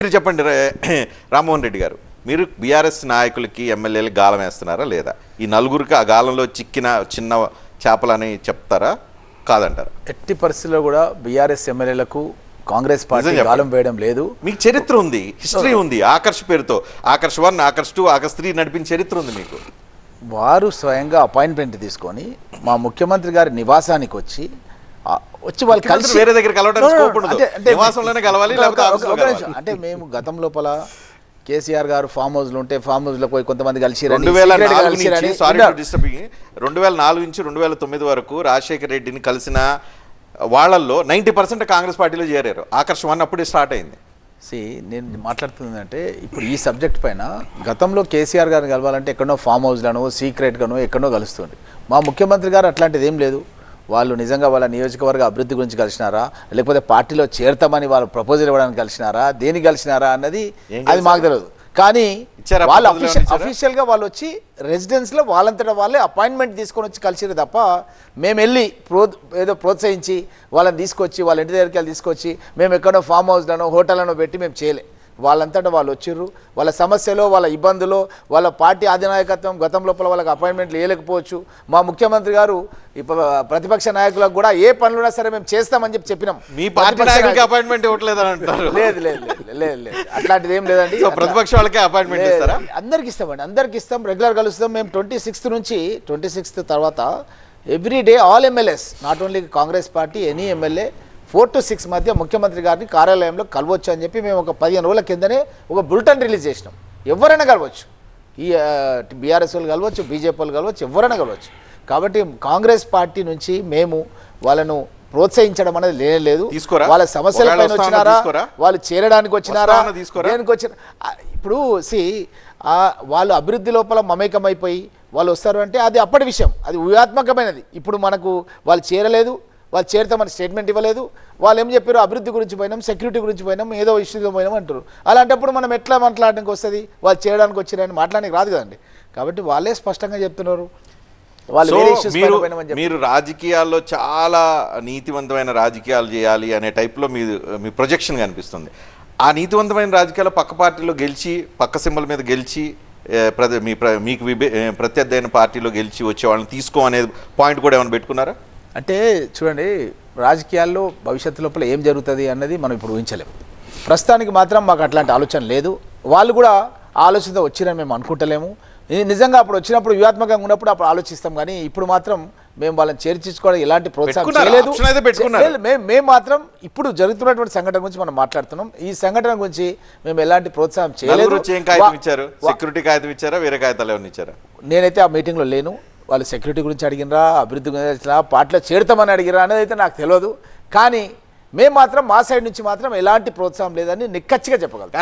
మీరు చెప్పండి రామ్మోహన్ రెడ్డి గారు, మీరు బీఆర్ఎస్ నాయకులకి ఎమ్మెల్యేలకు గాలం వేస్తున్నారా లేదా? ఈ నలుగురికి ఆ గాలంలో చిక్కిన చిన్న చేపలని చెప్తారా కాదంటారా? ఎట్టి పరిస్థితుల్లో కూడా బీఆర్ఎస్ ఎమ్మెల్యేలకు కాంగ్రెస్ పార్టీ గాలం వేయడం లేదు. మీకు చరిత్ర ఉంది, హిస్టరీ ఉంది. ఆకర్ష్ పేరుతో ఆకర్ష్ 1, ఆకర్ష్ 2, ఆకర్ష్ 3 నడిపిన చరిత్ర ఉంది మీకు. వారు స్వయంగా అపాయింట్మెంట్ తీసుకొని మా ముఖ్యమంత్రి గారి నివాసానికి వచ్చి వాళ్ళు కలిసి వేరే దగ్గర కలవడానికి నివాసంలోనే కలవాలి. అంటే మేము గతం లోపల కేసీఆర్ గారు ఫామ్ హౌస్లో ఉంటే ఫామ్ హౌస్లో పోయి కొంతమంది కలిసి 2004 నుంచి 2009 వరకు రాజశేఖర రెడ్డిని కలిసిన వాళ్ళల్లో 90% కాంగ్రెస్ పార్టీలో చేరారు. ఆకర్ష్ 1 అప్పుడే స్టార్ట్ అయింది. నేను మాట్లాడుతుందంటే ఇప్పుడు ఈ సబ్జెక్ట్ పైన గతంలో కేసీఆర్ గారిని కలవాలంటే ఎక్కడో ఫామ్ హౌస్లోనో సీక్రెట్గానో ఎక్కడో కలుస్తుంది. మా ముఖ్యమంత్రి గారు అట్లాంటిది ఏం లేదు. వాళ్ళు నిజంగా వాళ్ళ నియోజకవర్గ అభివృద్ధి గురించి కలిసినారా, లేకపోతే పార్టీలో చేరతామని వాళ్ళు ప్రపోజల్ ఇవ్వడానికి కలిసినారా, దేనికి కలిసినారా అన్నది అది మాకు తెలియదు. కానీ వాళ్ళు అఫీషియల్గా వాళ్ళు వచ్చి రెసిడెన్స్లో వాళ్ళంతటా వాళ్ళే అపాయింట్మెంట్ తీసుకొని వచ్చి కలిసిరు తప్ప మేము వెళ్ళి ఏదో ప్రోత్సహించి వాళ్ళని తీసుకొచ్చి వాళ్ళ ఇంటి దగ్గరికి తీసుకొచ్చి మేము ఎక్కడో ఫామ్ హౌస్లోనో హోటల్లోనో పెట్టి మేము చేయలే. వాళ్ళంతటా వాళ్ళు వచ్చిర్రు. వాళ్ళ సమస్యలో వాళ్ళ ఇబ్బందులో వాళ్ళ పార్టీ అధినాయకత్వం గతం లోపల వాళ్ళకి అపాయింట్మెంట్లు వేయలేకపోవచ్చు. మా ముఖ్యమంత్రి గారు ప్రతిపక్ష నాయకులకు కూడా ఏ పనులున్నా సరే మేము చేస్తామని చెప్పినాం. మీ పార్టీ నాయకులకి అపాయింట్మెంట్ ఇవ్వట్లేదని అంటారు. లేదు లేదు లేదు లేదు అట్లాంటిది ఏం లేదండి. ప్రతిపక్ష వాళ్ళకే అపాయింట్మెంట్ ఇస్తారా? అందరికి ఇస్తామండి, అందరికి ఇస్తాం, రెగ్యులర్ కలుస్తాం. మేము 26th తర్వాత every day all MLAs, not only Congress party, any MLA 4 to 6 మధ్య ముఖ్యమంత్రి గారిని కార్యాలయంలో కలవచ్చు అని చెప్పి మేము ఒక 15 రోజుల కిందనే ఒక బులెటిన్ రిలీజ్ చేసినాం. ఎవరైనా కలవచ్చు, ఈ బీఆర్ఎస్ వాళ్ళు కలవచ్చు, బీజేపీ వాళ్ళు కలవచ్చు, ఎవరైనా కలవచ్చు. కాబట్టి కాంగ్రెస్ పార్టీ నుంచి మేము వాళ్ళను ప్రోత్సహించడం అనేది లేదు. వాళ్ళ సమస్యల పైన వచ్చినారా, వాళ్ళు చేరడానికి వచ్చినారా, దేనికి వచ్చిన ఇప్పుడు వాళ్ళు అభివృద్ధి లోపల మమేకమైపోయి వాళ్ళు వస్తారు అంటే అది అప్పటి విషయం, అది ఊహాత్మకమైనది. ఇప్పుడు మనకు వాళ్ళు చేరలేదు, వాళ్ళు చేరుతామని స్టేట్మెంట్ ఇవ్వలేదు. వాళ్ళు ఏం చెప్పారు, అభివృద్ధి గురించి పోయినాం, సెక్యూరిటీ గురించి పోయినాం, ఏదో ఇష్యూతో పోయినాం అంటారు. అలాంటప్పుడు మనం ఎట్లా మాట్లాడడానికి వస్తుంది? వాళ్ళు చేయడానికి వచ్చినారని మాట్లాడడానికి రాదు కదండి. కాబట్టి వాళ్ళే స్పష్టంగా చెప్తున్నారు. మీరు రాజకీయాల్లో చాలా నీతివంతమైన రాజకీయాలు చేయాలి అనే టైప్లో మీ ప్రొజెక్షన్ కనిపిస్తుంది. ఆ నీతివంతమైన రాజకీయాల్లో పక్క పార్టీలో గెలిచి, పక్క సింబల్ మీద గెలిచి, మీకు ప్రత్యర్థి అయిన పార్టీలో గెలిచి వచ్చే వాళ్ళని తీసుకో అనేది పాయింట్ కూడా ఏమైనా పెట్టుకున్నారా? అంటే చూడండి, రాజకీయాల్లో భవిష్యత్తు లోపల ఏం జరుగుతుంది అన్నది మనం ఇప్పుడు ఊహించలేము. ప్రస్తుతానికి మాత్రం మాకు అట్లాంటి ఆలోచన లేదు. వాళ్ళు కూడా ఆలోచనతో వచ్చిరని మేము అనుకుంటలేము. నిజంగా అప్పుడు వచ్చినప్పుడు వ్యూహాత్మకంగా ఉన్నప్పుడు అప్పుడు ఆలోచిస్తాం, కానీ ఇప్పుడు మాత్రం మేము వాళ్ళని చేర్చించుకోవడం ఎలాంటి ప్రోత్సాహం చేయలేదు. మేము మాత్రం ఇప్పుడు జరుగుతున్నటువంటి సంఘటన గురించి మనం మాట్లాడుతున్నాం. ఈ సంఘటన గురించి మేము ఎలాంటి ప్రోత్సాహం చేయలేదు. సెక్యూరిటీ కాగితం ఇచ్చారా, వేరే కాగితాలు ఏమైనా ఇచ్చారా? నేనైతే ఆ మీటింగ్లో లేను. వాళ్ళు సెక్యూరిటీ గురించి అడిగినరా, అభివృద్ధి గురించి పార్టీలో చేరుతామని అడిగిరా అనేది అయితే నాకు తెలియదు. కానీ మేము మాత్రం మా సైడ్ నుంచి మాత్రం ఎలాంటి ప్రోత్సాహం లేదని నిక్కచ్చిగా చెప్పగలం.